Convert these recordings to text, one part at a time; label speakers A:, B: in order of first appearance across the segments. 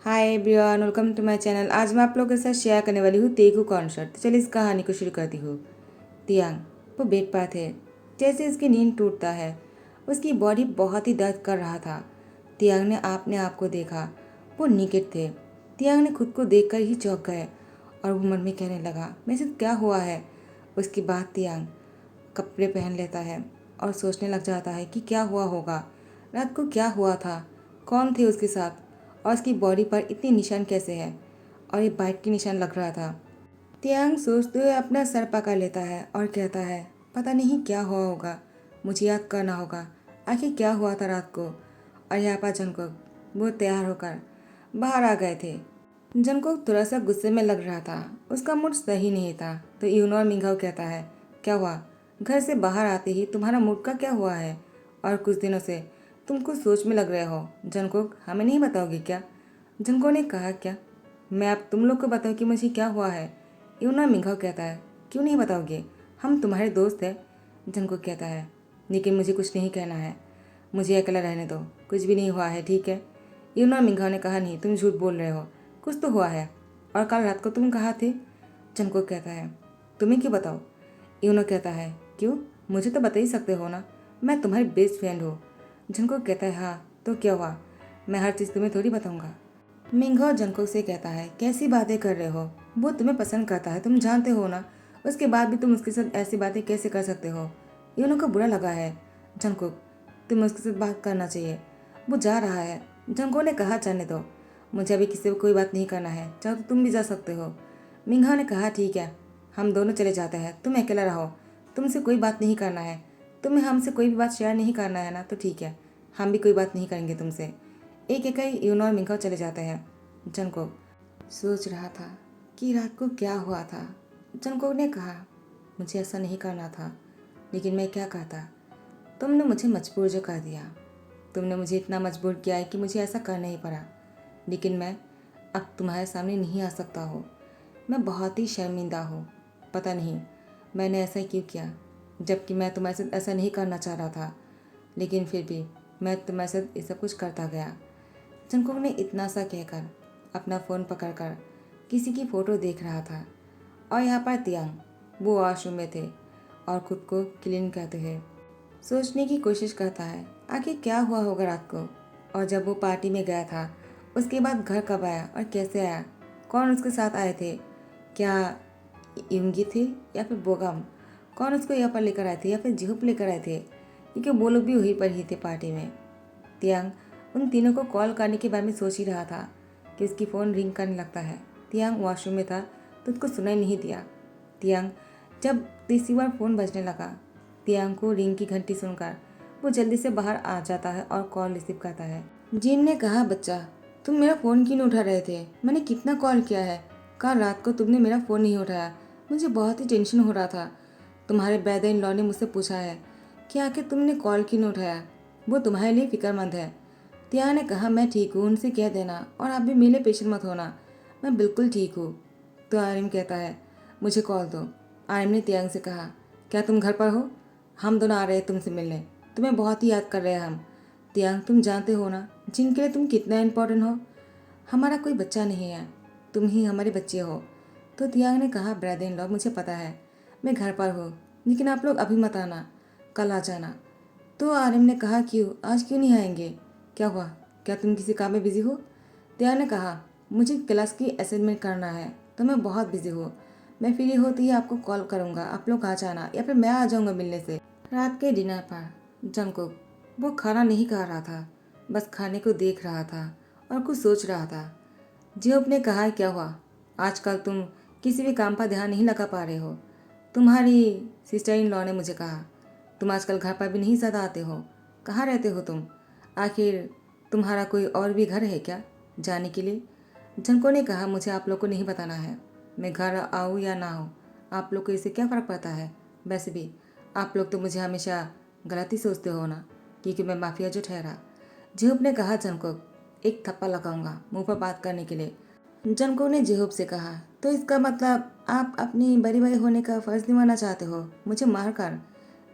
A: Hi everyone, welcome to my channel. आज मैं आप लोगों के साथ शेयर करने वाली हूँ तेगू कॉन्सर्ट। तो चलिए इस कहानी को शुरू करती हूँ। तियांग वो बेड पर थे। जैसे उसकी नींद टूटता है, उसकी बॉडी बहुत ही दर्द कर रहा था। तियांग ने अपने आप को देखा, वो निकेट थे। तियांग ने खुद को देखकर ही चौंक गए और वो मन में कहने लगा, मेरे साथ क्या हुआ है। उसके बाद तियांग कपड़े पहन लेता है और सोचने लग जाता है कि क्या हुआ होगा, रात को क्या हुआ था, कौन थे उसके साथ और उसकी बॉडी पर इतने निशान कैसे हैं। और ये बाइक के निशान लग रहा था। तियांग सोचते हुए अपना सर पकड़ लेता है और कहता है, पता नहीं क्या हुआ होगा, मुझे याद करना होगा आखिर क्या हुआ था रात को। और यहाँ पर जंगकोक वो तैयार होकर बाहर आ गए थे। जंगकोक थोड़ा सा गुस्से में लग रहा था, उसका मूड सही नहीं था। तो यूनो और मिंघाओ कहता है, क्या हुआ, घर से बाहर आते ही तुम्हारा मूड का क्या हुआ है, और कुछ दिनों से तुम कुछ सोच में लग रहे हो। जंगकोक हमें नहीं बताओगे क्या। जंगकोक ने कहा, क्या मैं अब तुम लोग को बताऊँ कि मुझे क्या हुआ है। यूनो और मिंघाओ कहता है, क्यों नहीं बताओगे, हम तुम्हारे दोस्त हैं। जंगकोक कहता है, लेकिन मुझे कुछ नहीं कहना है, मुझे अकेला रहने दो, कुछ भी नहीं हुआ है, ठीक है। यूनो और मिंघाओ ने कहा, नहीं तुम झूठ बोल रहे हो, कुछ तो हुआ है, और कल रात को तुम कहाँ थे। जंगकोक कहता है, तुम्हें क्यों बताओ। यूनो कहता है, क्यों, मुझे तो बता ही सकते हो ना, मैं तुम्हारी बेस्ट फ्रेंड हूँ। जंगकोक कहता है, हाँ तो क्या हुआ, मैं हर चीज़ तुम्हें थोड़ी बताऊँगा। मिंघो जंगकोक से कहता है, कैसी बातें कर रहे हो, वो तुम्हें पसंद करता है, तुम जानते हो ना, उसके बाद भी तुम उसके साथ ऐसी बातें कैसे कर सकते हो। यूनो को बुरा लगा है। जंगकोक, तुम्हें उसके साथ बात करना चाहिए, वो जा रहा है। जंगकोक ने कहा, जाने दो, मुझे अभी किसी को कोई बात नहीं करना है, चाहो तो तुम भी जा सकते हो। मिंघा ने कहा, ठीक है, हम दोनों चले जाते हैं, तुम अकेला रहो, तुमसे कोई बात नहीं करना है, तुम्हें हमसे कोई भी बात शेयर नहीं करना है ना, तो ठीक है, हम भी कोई बात नहीं करेंगे तुमसे। एक एक यूनो और मिंघा चले जाते हैं। जंगकोक सोच रहा था कि रात को क्या हुआ था। जंगकोक ने कहा, मुझे ऐसा नहीं करना था, लेकिन मैं क्या करता, तुमने मुझे मजबूर जो कर दिया, तुमने मुझे इतना मजबूर किया है कि मुझे ऐसा करना ही पड़ा, लेकिन मैं अब तुम्हारे सामने नहीं आ सकता हूँ, मैं बहुत ही शर्मिंदा हूँ। पता नहीं मैंने ऐसा क्यों किया, जबकि मैं तुम्हारे साथ ऐसा नहीं करना चाह रहा था, लेकिन फिर भी मैं तुम्हारे साथ ये सब कुछ करता गया। जंगकोक ने इतना सा कहकर अपना फ़ोन पकड़कर किसी की फ़ोटो देख रहा था। और यहाँ पर तियांग वो वॉशरूम में थे और खुद को क्लीन करते हुए सोचने की कोशिश करता है, आखिर क्या हुआ होगा रात को। और जब वो पार्टी में गया था, उसके बाद घर कब आया और कैसे आया, कौन उसके साथ आए थे, क्या युंगी थे या फिर बोगम, कौन उसको यहाँ पर लेकर आए थे या फिर जिहुप लेकर आए थे, क्योंकि वो लोग भी वहीं पर ही थे पार्टी में। तियांग उन तीनों को कॉल करने के बारे में सोच ही रहा था कि उसकी फ़ोन रिंग करने लगता है। तियांग वॉशरूम में था तो उसको सुनाई नहीं दिया। तियांग जब तीसरी बार फ़ोन बजने लगा, तियांग को रिंग की घंटी सुनकर वो जल्दी से बाहर आ जाता है और कॉल रिसीव करता है। जिन ने कहा, बच्चा तुम मेरा फ़ोन क्यों नहीं उठा रहे थे, मैंने कितना कॉल किया है, कल रात को तुमने मेरा फ़ोन नहीं उठाया, मुझे बहुत ही टेंशन हो रहा था। तुम्हारे ब्रदर इन लॉ ने मुझसे पूछा है कि आखिर तुमने कॉल क्यों नहीं उठाया, वो तुम्हारे लिए फिक्रमंद है। तिया ने कहा, मैं ठीक हूँ, उनसे कह देना, और आप भी मेरे पेशेंट मत होना, मैं बिल्कुल ठीक हूँ। तो आरिम कहता है, मुझे कॉल दो। आरिम ने तियांग से कहा, क्या तुम घर पर हो, हम दोनों आ रहे हैं तुमसे मिलने, तुम्हें बहुत ही याद कर रहे हैं हम। तियांग तुम जानते हो ना जिनके लिए तुम कितना इम्पोर्टेंट हो, हमारा कोई बच्चा नहीं है, तुम ही हमारे बच्चे हो। तो तियांग ने कहा, ब्रदर इन लॉ मुझे पता है, मैं घर पर हूँ, लेकिन आप लोग अभी मत आना, कल आ जाना। तो आरिम ने कहा, क्यों, आज क्यों नहीं आएंगे, क्या हुआ, क्या तुम किसी काम में बिजी हो। तियांग ने कहा, मुझे क्लास की असाइनमेंट करना है तो मैं बहुत बिजी हूँ, मैं फ्री होती ही आपको कॉल करूँगा, आप लोग आ जाना या फिर मैं आ जाऊँगा मिलने से। रात के डिनर पर जंगकुक वो खाना नहीं खा रहा था, बस खाने को देख रहा था और कुछ सोच रहा था। जियोप ने कहा, क्या हुआ, आजकल तुम किसी भी काम पर ध्यान नहीं लगा पा रहे हो। तुम्हारी सिस्टर इन लॉ ने मुझे कहा, तुम आजकल घर पर भी नहीं ज़्यादा आते हो, कहाँ रहते हो तुम, आखिर तुम्हारा कोई और भी घर है क्या जाने के लिए। जंको ने कहा, मुझे आप लोग को नहीं बताना है, मैं घर आऊँ या ना आऊँ, आप लोग को इससे क्या फ़र्क पड़ता है, वैसे भी आप लोग तो मुझे हमेशा गलत ही सोचते हो ना, क्योंकि मैं माफिया जो ठहरा। जेहूब ने कहा, जंको एक थप्पड़ लगाऊंगा मुंह पर बात करने के लिए। जंको ने जेहूब से कहा, तो इसका मतलब आप अपनी बड़ी भाई होने का फ़र्ज़ निभाना चाहते हो मुझे मारकर।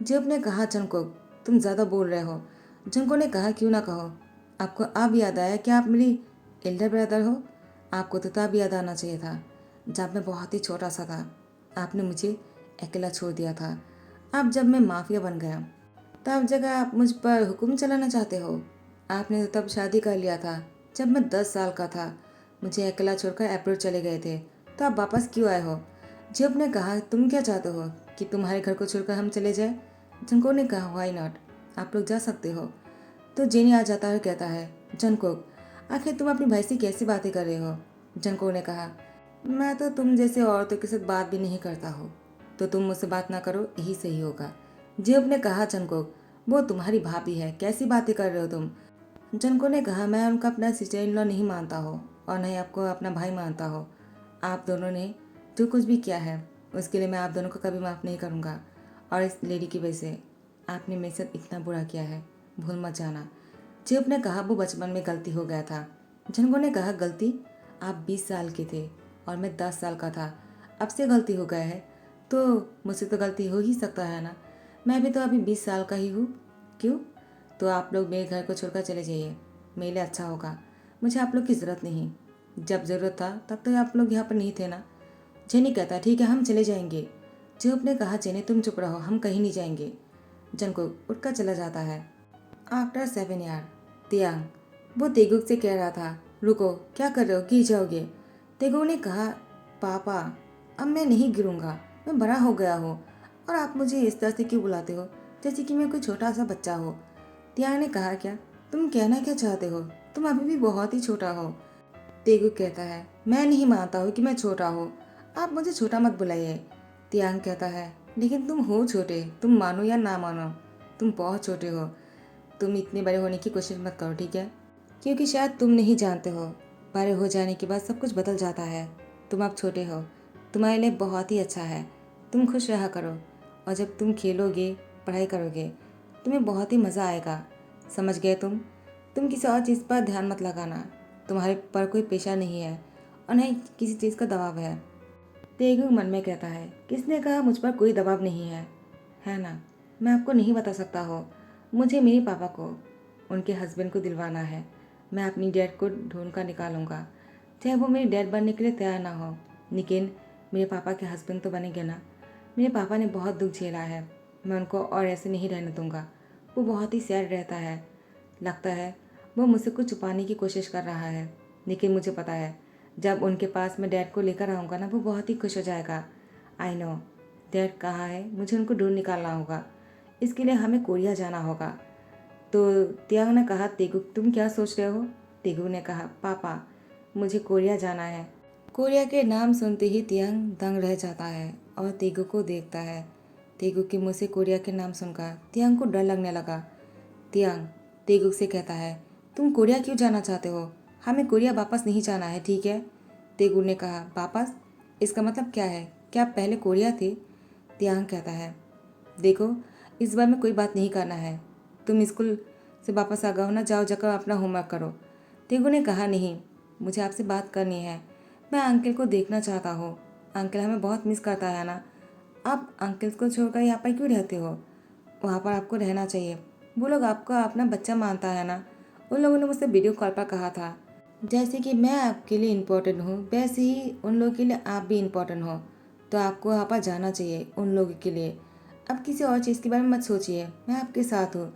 A: जेहूब ने कहा, जंको तुम ज़्यादा बोल रहे हो। जंको ने कहा, क्यों ना कहो, आपको अब याद आया कि आप मेरी एल्डर ब्रदर हो, आपको तो तब याद आना चाहिए था जब मैं बहुत ही छोटा सा था। आपने मुझे अकेला छोड़ दिया था। अब जब मैं माफिया बन गया तब जगह आप मुझ पर हुक्म चलाना चाहते हो। आपने तो तब शादी कर लिया था जब मैं 10 साल का था। मुझे अकेला छोड़कर अब्रॉड चले गए थे, तो आप वापस क्यों आए हो? जब ने कहा तुम क्या चाहते हो कि तुम्हारे घर को छोड़कर हम चले जाए? जंको ने कहा व्हाई नॉट, आप लोग जा सकते हो। तो जेनी आ जाता है और कहता है जनकोक, आखिर तुम अपनी भाई से कैसी बातें कर रहे हो? जंको ने कहा मैं तो तुम जैसे औरतों के साथ बात भी नहीं करता हो, तो तुम मुझसे बात ना करो, यही सही होगा। जेब ने कहा जनकोक, वो तुम्हारी भाभी है, कैसी बातें कर रहे हो तुम? जनको ने कहा मैं उनका अपना सिस्टर इन लॉ नहीं मानता हो और नहीं आपको अपना भाई मानता हो। आप दोनों ने जो कुछ भी किया है उसके लिए मैं आप दोनों को कभी माफ़ नहीं करूँगा। और इस लेडी की वजह से आपने मेरे साथ इतना बुरा किया है, भूल मत जाना। चिप ने कहा वो बचपन में गलती हो गया था। जनको ने कहा गलती? आप 20 साल के थे और मैं 10 साल का था, अब से गलती हो गया है तो मुझसे तो गलती हो ही सकता है ना। मैं भी तो अभी 20 साल का ही हूँ। क्यों? तो आप लोग मेरे घर को छोड़कर चले जाइए, मेरे लिए अच्छा होगा। मुझे आप लोग की ज़रूरत नहीं। जब ज़रूरत था तब तो आप लोग यहाँ पर नहीं थे ना। जेनी कहता ठीक है हम चले जाएंगे। जेब ने कहा जेनी तुम चुप रहो, हम कहीं नहीं जाएंगे। जनको उठकर चला जाता है। आफ्टर 7 ईयर तियांग वो तेगुक से कह रहा था रुको, क्या कर रहे हो, गिर जाओगे। तेगुक ने कहा पापा अब मैं नहीं गिरूंगा, मैं बड़ा हो गया हूँ और आप मुझे इस तरह से क्यों बुलाते हो जैसे कि मैं कोई छोटा सा बच्चा हो। तियांग ने कहा क्या तुम कहना क्या चाहते हो, तुम अभी भी बहुत ही छोटा हो। तेगुक कहता है मैं नहीं मानता हूँ कि मैं छोटा हूँ, आप मुझे छोटा मत बुलाइए। तियांग कहता है लेकिन तुम हो छोटे, तुम मानो या ना मानो तुम बहुत छोटे हो। तुम इतने बड़े होने की कोशिश मत करो ठीक है, क्योंकि शायद तुम नहीं जानते हो बड़े हो जाने के बाद सब कुछ बदल जाता है। तुम अब छोटे हो, तुम्हारे लिए बहुत ही अच्छा है, तुम खुश रहा करो और जब तुम खेलोगे पढ़ाई करोगे तुम्हें बहुत ही मज़ा आएगा। समझ गए तुम किसी और चीज़ पर ध्यान मत लगाना, तुम्हारे पर कोई पेशा नहीं है और नहीं किसी चीज़ का दबाव है। तेगु मन में कहता है किसने कहा मुझ पर कोई दबाव नहीं है ना? मैं आपको नहीं बता सकता हो, मुझे मेरे पापा को उनके हस्बैंड को दिलवाना है। मैं अपनी डैड को ढूंढ कर निकालूंगा, चाहे वो मेरी डैड बनने के लिए तैयार ना हो, लेकिन मेरे पापा के हस्बैंड तो बनेंगे ना। मेरे पापा ने बहुत दुख झेला है, मैं उनको और ऐसे नहीं रहने दूंगा। वो बहुत ही सैड रहता है, लगता है वो मुझसे कुछ छुपाने की कोशिश कर रहा है, लेकिन मुझे पता है जब उनके पास मैं डैड को लेकर आऊँगा ना वो बहुत ही खुश हो जाएगा। आई नो डैड कहाँ है, मुझे उनको ढूंढ निकालना होगा, इसके लिए हमें कोरिया जाना होगा। तो तियांग ने कहा तेगुक तुम क्या सोच रहे हो? तेगुक ने कहा पापा मुझे कोरिया जाना है। कोरिया के नाम सुनते ही तियांग दंग रह जाता है और तेगुक को देखता है। तेगुक के मुँह से कोरिया के नाम सुनकर तियांग को डर लगने लगा। तियांग तेगुक से कहता है तुम कोरिया क्यों जाना चाहते हो? हमें कोरिया वापस नहीं जाना है ठीक है। तेगुक ने कहा वापस? इसका मतलब क्या है, क्या आप पहले कोरिया थे? तियांग कहता है देखो इस बार में कोई बात नहीं करना है, तुम स्कूल से वापस आ गए हो ना, जाओ जाकर अपना होमवर्क करो। तेगु ने कहा नहीं मुझे आपसे बात करनी है, मैं अंकल को देखना चाहता हूँ, अंकल हमें बहुत मिस करता है ना। आप अंकल को छोड़कर यहाँ पर क्यों रहते हो? वहाँ पर आपको रहना चाहिए, वो लोग आपका अपना बच्चा मानता है ना। उन लोगों ने मुझसे वीडियो कॉल पर कहा था जैसे कि मैं आपके लिए इम्पोर्टेंट हूँ वैसे ही उन लोगों के लिए आप भी इम्पोर्टेंट हो, तो आपको वहाँ पर जाना चाहिए उन लोगों के लिए। अब किसी और चीज़ के बारे में मत सोचिए, मैं आपके साथ हूँ,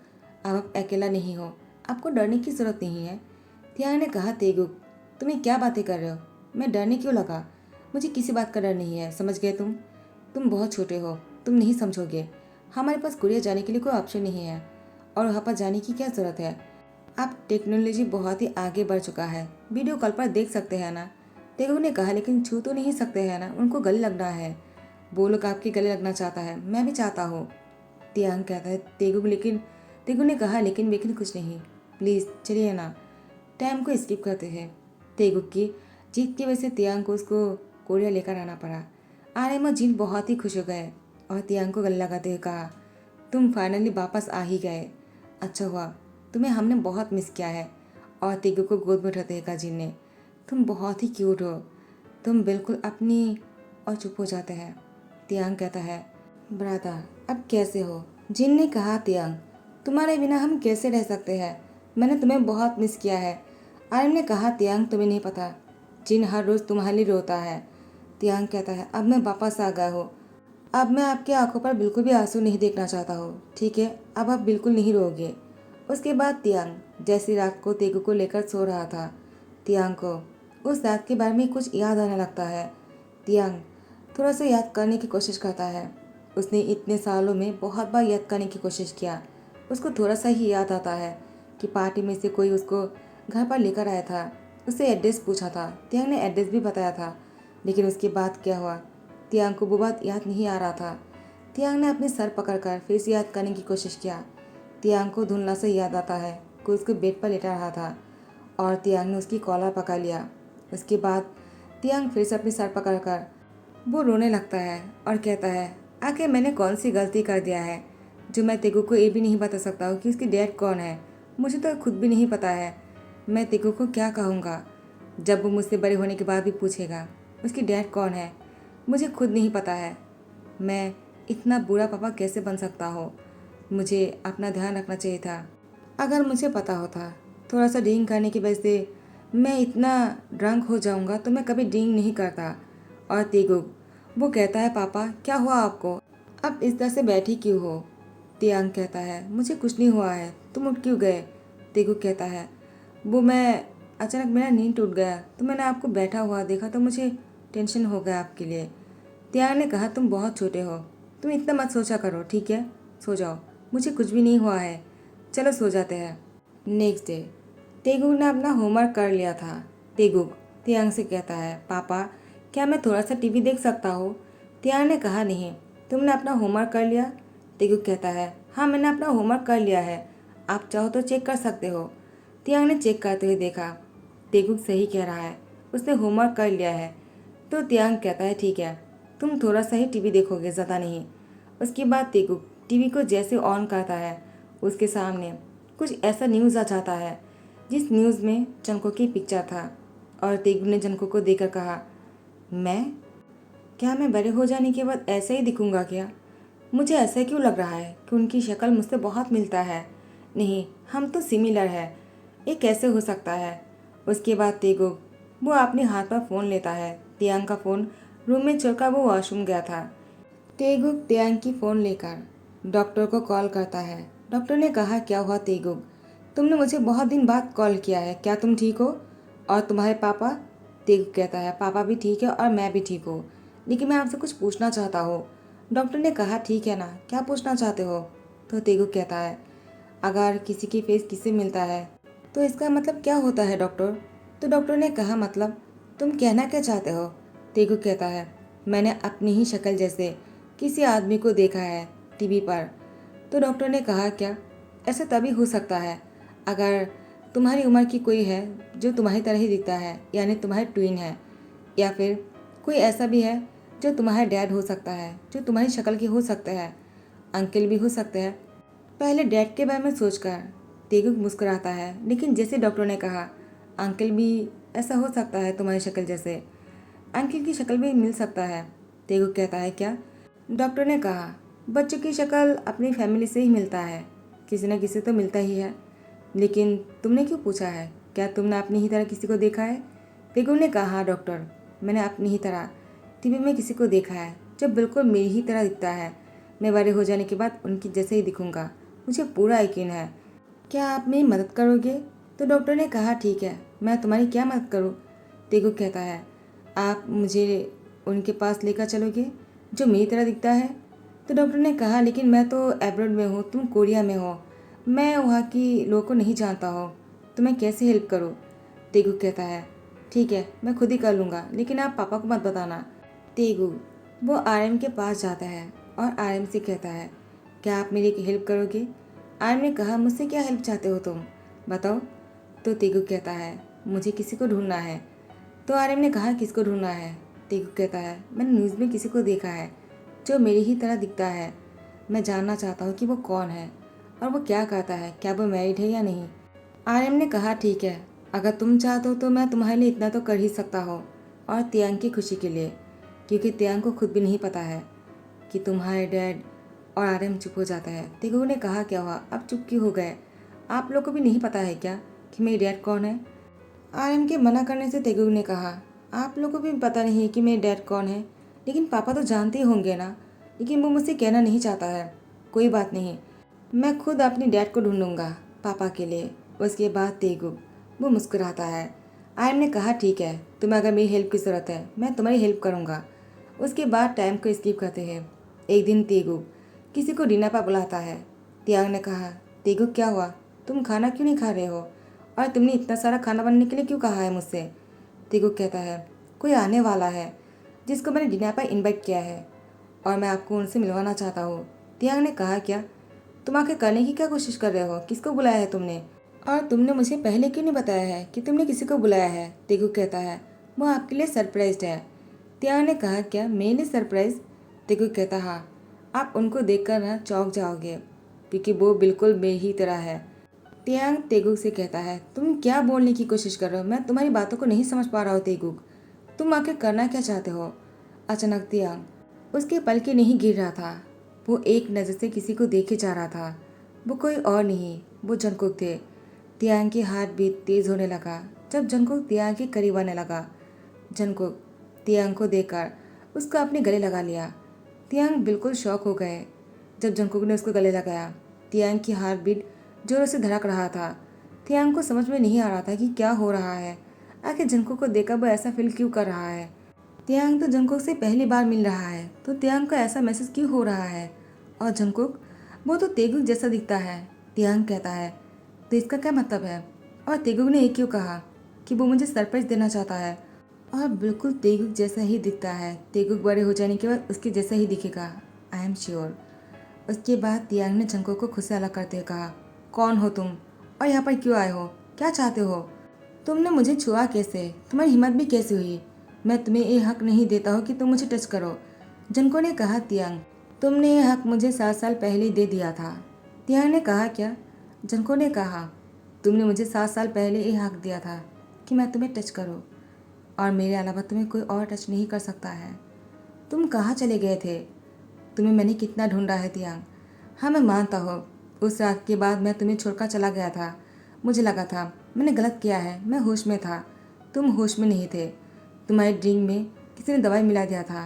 A: अब आप अकेला नहीं हो, आपको डरने की ज़रूरत नहीं है। तियांग ने कहा तेगुक तुम्हें क्या बातें कर रहे हो, मैं डरने क्यों लगा? मुझे किसी बात का डर नहीं है, समझ गए तुम बहुत छोटे हो, तुम नहीं समझोगे। हमारे पास कोरिया जाने के लिए कोई ऑप्शन नहीं है और वहाँ पर जाने की क्या ज़रूरत है? अब टेक्नोलॉजी बहुत ही आगे बढ़ चुका है, वीडियो कॉल पर देख सकते हैं ना। तेगुक ने कहा लेकिन छू तो नहीं सकते हैं ना, उनको गले लगना है। वो लोग आपके गले लगना चाहता है, मैं भी चाहता हूँ। तियांग कहता है तेगुक ने कहा लेकिन कुछ नहीं, प्लीज़ चलिए ना, टाइम को स्किप करते हैं। तेगुक की जीत की वजह से तियांग को उसको कोरिया लेकर आना पड़ा। आने में जिन बहुत ही खुश हो गए और तियांग को गले लगाते हुए कहा तुम फाइनली वापस आ ही गए, अच्छा हुआ, तुम्हें हमने बहुत मिस किया है। और तेगुक को गोद में उठाते हुए कहा जिन ने तुम बहुत ही क्यूट हो, तुम बिल्कुल अपनी, और चुप हो जाते हैं। तियांग कहता है ब्रादर अब कैसे हो? जिन ने कहा तियांग तुम्हारे बिना हम कैसे रह सकते हैं, मैंने तुम्हें बहुत मिस किया है, आर्यन ने कहा, तियांग तुम्हें नहीं पता, जिन हर रोज़ तुम्हारे लिए रोता है। तियांग कहता है, अब मैं वापस आ गया हूँ। अब मैं आपकी आंखों पर बिल्कुल भी आंसू नहीं देखना चाहता हूँ, ठीक है? अब आप बिल्कुल नहीं रोगे। उसके बाद तियांग जैसी रात को तेगू को लेकर सो रहा था, तियांग को उस रात के बारे में कुछ याद आने लगता है। तियांग थोड़ा सा याद करने की कोशिश करता है। उसने इतने सालों में बहुत बार याद करने की कोशिश किया। उसको थोड़ा सा ही याद आता है कि पार्टी में से कोई उसको घर पर लेकर आया था, उससे एड्रेस पूछा था। तियांग ने एड्रेस भी बताया था, लेकिन उसके बाद क्या हुआ तियांग को वो बात याद नहीं आ रहा था। तियांग ने अपने सर पकड़कर फिर से याद करने की कोशिश किया। तियांग को धुंधला से याद आता है कि उसको बेड पर लेटा रहा था और तियांग ने उसकी कॉलर पकड़ लिया। उसके बाद तियांग फिर से अपने सर पकड़कर वो रोने लगता है और कहता है, आखिर मैंने कौन सी गलती कर दिया है जो मैं तेगू को ये भी नहीं बता सकता हूँ कि उसकी डैड कौन है। मुझे तो खुद भी नहीं पता है। मैं तेगू को क्या कहूँगा जब वो मुझसे बड़े होने के बाद भी पूछेगा उसकी डैड कौन है। मुझे खुद नहीं पता है। मैं इतना बुरा पापा कैसे बन सकता हो। मुझे अपना ध्यान रखना चाहिए था। अगर मुझे पता होता थोड़ा सा ड्रिंक करने की वजह से मैं इतना ड्रंक हो जाऊंगा तो मैं कभी ड्रिंक नहीं करता। और तेगुक वो कहता है, पापा क्या हुआ आपको, अब इस तरह से बैठी क्यों हो। तियांग कहता है, मुझे कुछ नहीं हुआ है, तुम उठ क्यों गए। तेगुक कहता है, वो मैं अचानक मेरा नींद टूट गया तो मैंने आपको बैठा हुआ देखा तो मुझे टेंशन हो गया आपके लिए। तियांग ने कहा, तुम बहुत छोटे हो, तुम इतना मत सोचा करो, ठीक है, सो जाओ, मुझे कुछ भी नहीं हुआ है, चलो सो जाते हैं। नेक्स्ट डे तेगुक ने अपना होमवर्क कर लिया था। तेगुक तियांग से कहता है, पापा क्या मैं थोड़ा सा टीवी देख सकता हूँ। तियांग ने कहा, नहीं, तुमने अपना होमवर्क कर लिया। तेगुक कहता है, हाँ मैंने अपना होमवर्क कर लिया है, आप चाहो तो चेक कर सकते हो। तियांग ने चेक करते हुए देखा तेगुक सही कह रहा है, उसने होमवर्क कर लिया है। तो तियांग कहता है, ठीक है, तुम थोड़ा सा ही टीवी देखोगे, ज़्यादा नहीं। उसके बाद तेगुक टीवी को जैसे ऑन करता है उसके सामने कुछ ऐसा न्यूज़ आ जाता है जिस न्यूज़ में जंको की पिक्चर था। और तेगुक ने जंको को देखकर कहा, मैं बड़े हो जाने के बाद ऐसे ही दिखूंगा क्या। मुझे ऐसा क्यों लग रहा है कि उनकी शक्ल मुझसे बहुत मिलता है। नहीं, हम तो सिमिलर है, ये कैसे हो सकता है। उसके बाद तेगुक वो अपने हाथ पर फ़ोन लेता है। तियांग का फ़ोन रूम में छोड़कर वो वॉशरूम गया था। तेगुक तियांग की फ़ोन लेकर डॉक्टर को कॉल करता है। डॉक्टर ने कहा, क्या हुआ तेगुक, तुमने मुझे बहुत दिन बाद कॉल किया है, क्या तुम ठीक हो, और तुम्हारे पापा। तेगुक कहता है, पापा भी ठीक है और मैं भी ठीक हूँ, लेकिन मैं आपसे कुछ पूछना चाहता हूँ। डॉक्टर ने कहा, ठीक है ना, क्या पूछना चाहते हो। तो तेगुक कहता है, अगर किसी की फेस किससे मिलता है तो इसका मतलब क्या होता है डॉक्टर। तो डॉक्टर ने कहा, मतलब तुम कहना क्या चाहते हो। तेगुक कहता है, मैंने अपनी ही शक्ल जैसे किसी आदमी को देखा है टीवी पर। तो डॉक्टर ने कहा, क्या ऐसा तभी हो सकता है अगर तुम्हारी उम्र की कोई है जो तुम्हारी तरह ही दिखता है, यानी तुम्हारे ट्विन है, या फिर कोई ऐसा भी है जो तुम्हारा डैड हो सकता है, जो तुम्हारी शक्ल के हो सकते हैं, अंकल भी हो सकते हैं। पहले डैड के बारे में सोचकर तेगुक मुस्कुराता है, लेकिन जैसे डॉक्टर ने कहा अंकल भी ऐसा हो सकता है तुम्हारी शक्ल जैसे, अंकल की शक्ल भी मिल सकता है। तेगुक कहता है, क्या। डॉक्टर ने कहा, बच्चों की शक्ल अपनी फैमिली से ही मिलता है, किसी न किसी तो मिलता ही है, लेकिन तुमने क्यों पूछा है, क्या तुमने अपनी ही तरह किसी को देखा है। तेगुक ने कहा, हाँ डॉक्टर, मैंने अपनी ही तरह टीवी में किसी को देखा है जो बिल्कुल मेरी ही तरह दिखता है। मैं बड़े हो जाने के बाद उनकी जैसे ही दिखूंगा, मुझे पूरा यकीन है। क्या आप मेरी मदद करोगे। तो डॉक्टर ने कहा, ठीक है, मैं तुम्हारी क्या मदद करूँ। तेगुक कहता है, आप मुझे उनके पास लेकर चलोगे जो मेरी तरह दिखता है। तो डॉक्टर ने कहा, लेकिन मैं तो एब्रॉड में हूँ, तुम कोरिया में हो, मैं वहाँ की लोगों को नहीं जानता हूँ, तो मैं कैसे हेल्प करूँ। तेगुक कहता है, ठीक है, मैं खुद ही कर लूँगा, लेकिन आप पापा को मत बताना। तेगुक वो आरएम के पास जाता है और आरएम से कहता है, क्या आप मेरी हेल्प करोगे। आरएम ने कहा, मुझसे क्या हेल्प चाहते हो तुम, बताओ। तो तेगुक कहता है, मुझे किसी को ढूंढना है। तो आरएम ने कहा, किसको ढूंढना है। तेगुक कहता है, मैंने न्यूज़ में किसी को देखा है जो मेरी ही तरह दिखता है, मैं जानना चाहता हूँ कि वो कौन है और वो क्या करता है, क्या वो मैरिड है या नहीं। आरएम ने कहा, ठीक है, अगर तुम चाहते हो तो मैं तुम्हारे लिए इतना तो कर ही सकता हूँ, और तियांग की खुशी के लिए, क्योंकि तियांग को खुद भी नहीं पता है कि तुम्हारे डैड। और आरएम चुप हो जाता है। तेगुक ने कहा, क्या हुआ, अब चुप क्यों हो गए, आप लोग को भी नहीं पता है क्या कि मेरी डैड कौन है। आर्यन के मना करने से तेगुक ने कहा, आप लोगों को भी पता नहीं है कि मेरे डैड कौन है, लेकिन पापा तो जानते ही होंगे ना, लेकिन वो मुझसे कहना नहीं चाहता है। कोई बात नहीं, मैं खुद अपने डैड को ढूंढूंगा पापा के लिए। उसके बाद तेगुक वो मुस्कुराता है। आर्यन ने कहा, ठीक है, तुम्हें अगर मेरी हेल्प की ज़रूरत है मैं तुम्हारी हेल्प करूँगा। उसके बाद टाइम को स्किप करते हैं। एक दिन तेगुक किसी को डिनर पर बुलाता है। तियांग ने कहा, तेगुक क्या हुआ, तुम खाना क्यों नहीं खा रहे हो, और तुमने इतना सारा खाना बनाने के लिए क्यों कहा है मुझसे। तेगुक कहता है, कोई आने वाला है जिसको मैंने डिनर पर इनवाइट किया है और मैं आपको उनसे मिलवाना चाहता हूँ। तियांग ने कहा, क्या तुम आके करने की क्या कोशिश कर रहे हो, किसको बुलाया है तुमने, और तुमने मुझे पहले क्यों नहीं बताया है कि तुमने किसी को बुलाया है। तेगुक कहता है, वो आपके लिए सरप्राइज है। तियांग ने कहा, क्या मेरे लिए सरप्राइज। तेगुक कहता, हाँ, आप उनको देखकर ना चौंक जाओगे क्योंकि वो बिल्कुल मेरी ही तरह है। तियांग तेगुक से कहता है, तुम क्या बोलने की कोशिश कर रहे हो, मैं तुम्हारी बातों को नहीं समझ पा रहा हूँ। तेगुक, तुम आखिर करना क्या चाहते हो। अचानक तियांग उसके पल के नहीं गिर रहा था। वो एक नज़र से किसी को देखे जा रहा था। वो कोई और नहीं, वो जंगकुक थे। तियांग की हार्ट बीट तेज होने लगा जब जंगकुक तियांग के करीब आने लगा। जंगकुक तियांग को देखकर उसको अपने गले लगा लिया। तियांग बिल्कुल शॉक हो गए जब जंगकुक ने उसको गले लगाया। तियांग की हार्ट बीट जोरों से धड़क रहा था। तियांग को समझ में नहीं आ रहा था कि क्या हो रहा है। आखिर जंगकुक को देखकर वो ऐसा फील क्यों कर रहा है। तियांग तो जंगकुक से पहली बार मिल रहा है, तो तियांग को ऐसा महसूस क्यों हो रहा है। और जंगकुक, वो तो तेगुक जैसा दिखता है। तियांग कहता है, तो इसका क्या मतलब है। और तेगुक ने ये क्यों कहा कि वो मुझे सरप्राइज देना चाहता है, और बिल्कुल तेगुक जैसा ही दिखता है। तेगुक बड़े हो जाने के बाद उसके जैसा ही दिखेगा, आई एम श्योर। उसके बाद तियांग ने जंगकुक को खुद से अलग करते हुए कहा, कौन हो तुम और यहाँ पर क्यों आए हो, क्या चाहते हो। तुमने मुझे छुआ कैसे, तुम्हारी हिम्मत भी कैसे हुई। मैं तुम्हें ये हक नहीं देता हूँ कि तुम मुझे टच करो। जंको ने कहा, तियांग, तुमने ये हक मुझे 7 साल पहले ही दे दिया था। तियांग ने कहा, क्या। जंको ने कहा, तुमने मुझे 7 साल पहले ये हक दिया था कि मैं तुम्हें टच करूँ, और मेरे अलावा तुम्हें कोई और टच नहीं कर सकता है। तुम कहाँ चले गए थे, तुम्हें मैंने कितना ढूंढा है तियांग। हाँ, मैं मानता हूँ, उस रात के बाद मैं तुम्हें छोड़कर चला गया था। मुझे लगा था मैंने गलत किया है, मैं होश में था, तुम होश में नहीं थे। तुम्हारी ड्रिंक में किसी ने दवाई मिला दिया था।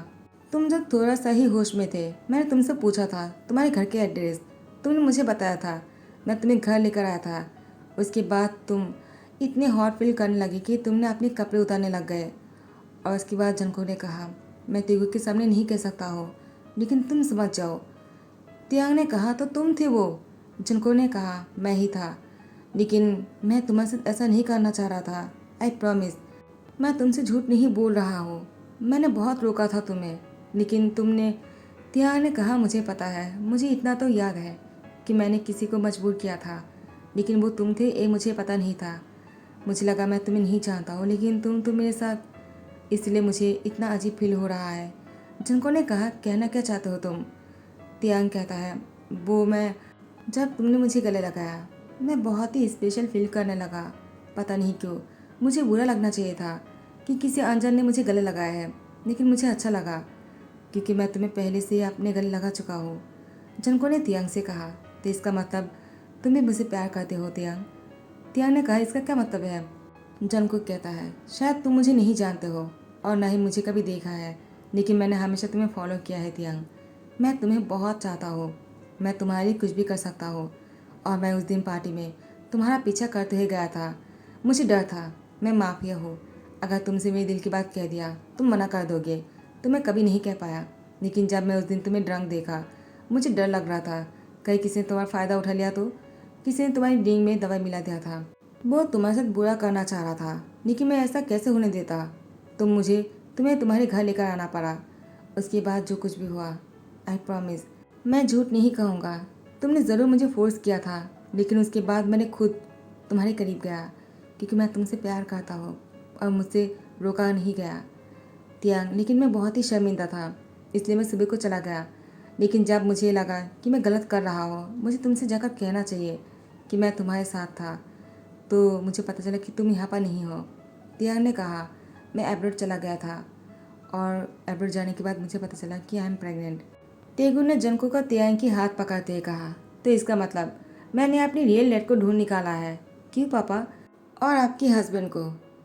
A: तुम जब थोड़ा सा ही होश में थे मैंने तुमसे पूछा था तुम्हारे घर के एड्रेस, तुमने मुझे बताया था, मैं तुम्हें घर लेकर आया था। उसके बाद तुम इतने हॉट फील करने लगे कि तुमने अपने कपड़े उतारने लग गए। और उसके बाद जंको ने कहा, मैं तेगु के सामने नहीं कह सकता हो, लेकिन तुम समझ जाओ। तियांग ने कहा, तो तुम थे वो। जंको ने कहा, मैं ही था, लेकिन मैं तुम्हारे साथ ऐसा नहीं करना चाह रहा था। आई प्रॉमिस, मैं तुमसे झूठ नहीं बोल रहा हूँ। मैंने बहुत रोका था तुम्हें, लेकिन तुमने। तियांग ने कहा, मुझे पता है, मुझे इतना तो याद है कि मैंने किसी को मजबूर किया था, लेकिन वो तुम थे ये मुझे पता नहीं था। मुझे लगा मैं तुम्हें नहीं जानता हूँ, लेकिन तुम तो मेरे साथ, इसलिए मुझे इतना अजीब फील हो रहा है। जिनको ने कहा, कहना क्या चाहते हो तुम। तियांग कहता है, वो मैं, जब तुमने मुझे गले लगाया मैं बहुत ही स्पेशल फील करने लगा। पता नहीं क्यों मुझे बुरा लगना चाहिए था कि किसी अनजान ने मुझे गले लगाया है, लेकिन मुझे अच्छा लगा क्योंकि मैं तुम्हें पहले से ही अपने गले लगा चुका हूँ। जनको ने तियांग से कहा, तो इसका मतलब तुम भी मुझे प्यार करते हो तियांग। तियांग ने कहा, इसका क्या मतलब है। जनको कहता है, शायद तुम मुझे नहीं जानते हो और ना ही मुझे कभी देखा है, लेकिन मैंने हमेशा तुम्हें फॉलो किया है तियांग। मैं तुम्हें बहुत चाहता हूँ, मैं तुम्हारे लिए कुछ भी कर सकता हूँ। और मैं उस दिन पार्टी में तुम्हारा पीछा करते हुए गया था। मुझे डर था, मैं माफिया हूँ, अगर तुमसे मेरे दिल की बात कह दिया तुम मना कर दोगे, तो मैं कभी नहीं कह पाया। लेकिन जब मैं उस दिन तुम्हें ड्रंक देखा मुझे डर लग रहा था, कहीं किसी ने तुम्हारा फ़ायदा उठा लिया तो। किसी ने तुम्हारी ड्रिंक में दवाई मिला दिया था, वो तुम्हारे साथ बुरा करना चाह रहा था, लेकिन मैं ऐसा कैसे होने देता। तुम्हें तुम्हारे घर लेकर आना पड़ा। उसके बाद जो कुछ भी हुआ, आई प्रॉमिस, मैं झूठ नहीं कहूँगा। तुमने ज़रूर मुझे फोर्स किया था, लेकिन उसके बाद मैंने खुद तुम्हारे करीब गया क्योंकि मैं तुमसे प्यार करता हूँ और मुझसे रोका नहीं गया तियांग। लेकिन मैं बहुत ही शर्मिंदा था, इसलिए मैं सुबह को चला गया। लेकिन जब मुझे लगा कि मैं गलत कर रहा हूँ, मुझे तुमसे जाकर कहना चाहिए कि मैं तुम्हारे साथ था, तो मुझे पता चला कि तुम यहाँ पर नहीं हो। तियांग ने कहा, मैं एब्रोड चला गया था और एब्रोड जाने के बाद मुझे पता चला कि आई एम प्रेग्नेंट। तेगुन ने जंको का तियांग की हाथ पकड़ते हुए कहा, तो इसका मतलब मैंने अपनी रियल डैड को ढूंढ निकाला है। क्यों पापा, और आपके हस्बैंड को।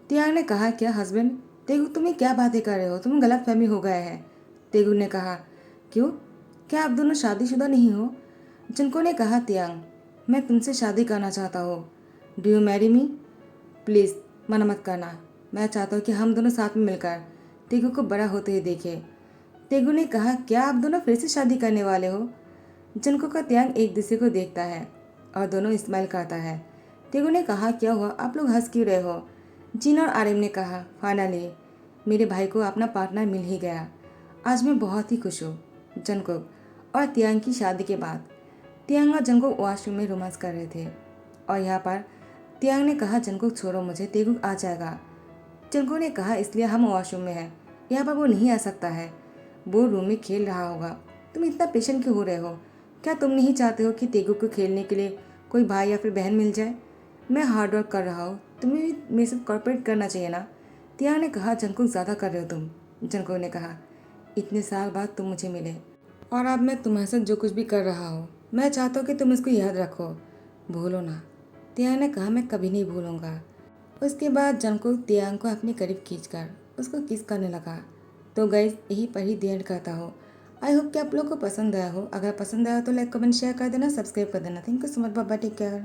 A: तियांग ने कहा, क्या हस्बैंड? तेगु, तुम्हें क्या बातें कर रहे हो? तुम्हें गलत फहमी हो गया है। तेगु ने कहा, क्यों? क्या आप दोनों शादीशुदा नहीं हो? जुनको ने कहा, तियांग, मैं तुमसे शादी करना चाहता हूँ। Do you marry me? Please मना मत करना। मैं चाहता हूँ कि हम दोनों साथ में मिलकर तेगु को बड़ा होते हुए देखें। तेगु ने कहा, क्या आप दोनों फिर से शादी करने वाले हो? जुनको का तियांग एक दूसरे को देखता है और दोनों स्माइल करता है। तेगु ने कहा, क्या हुआ, आप लोग हंस क्यों रहे हो? जिन और आर्यन ने कहा, फाइनली मेरे भाई को अपना पार्टनर मिल ही गया। आज मैं बहुत ही खुश हूँ। जंगकुक और तियांग की शादी के बाद तियांग और जंगकुक वॉशरूम में रोमांस कर रहे थे और यहाँ पर तियांग ने कहा, जंगकुक छोड़ो मुझे, तेगुक आ जाएगा। जंगकुक ने कहा, इसलिए हम वॉशरूम में हैं, यहाँ पर वो नहीं आ सकता है, वो रूम में खेल रहा होगा। तुम इतना पेशेंट क्यों हो रहे हो? क्या तुम नहीं चाहते हो कि तेगुक को खेलने के लिए कोई भाई या फिर बहन मिल जाए? मैं हार्ड वर्क कर रहा हूँ, तुम्हें भी मेरे साथ कॉर्पोरेट करना चाहिए ना। तियांग ने कहा, जंगकुक ज़्यादा कर रहे हो तुम। जंगकुक ने कहा, इतने साल बाद तुम मुझे मिले और अब मैं तुम्हारे साथ जो कुछ भी कर रहा हूँ, मैं चाहता हूँ कि तुम इसको याद रखो, भूलो ना। तियांग ने कहा, मैं कभी नहीं भूलूंगा। उसके बाद जंगकुक तियांग को अपने करीब खींचकर उसको किस करने लगा। तो गाइस, यही पर ही दी एंड करता हो। आई होप कि आप लोग को पसंद आया हो। अगर पसंद आया तो लाइक कमेंट शेयर कर देना, सब्सक्राइब कर देना। Thank you so much, bye bye, take care.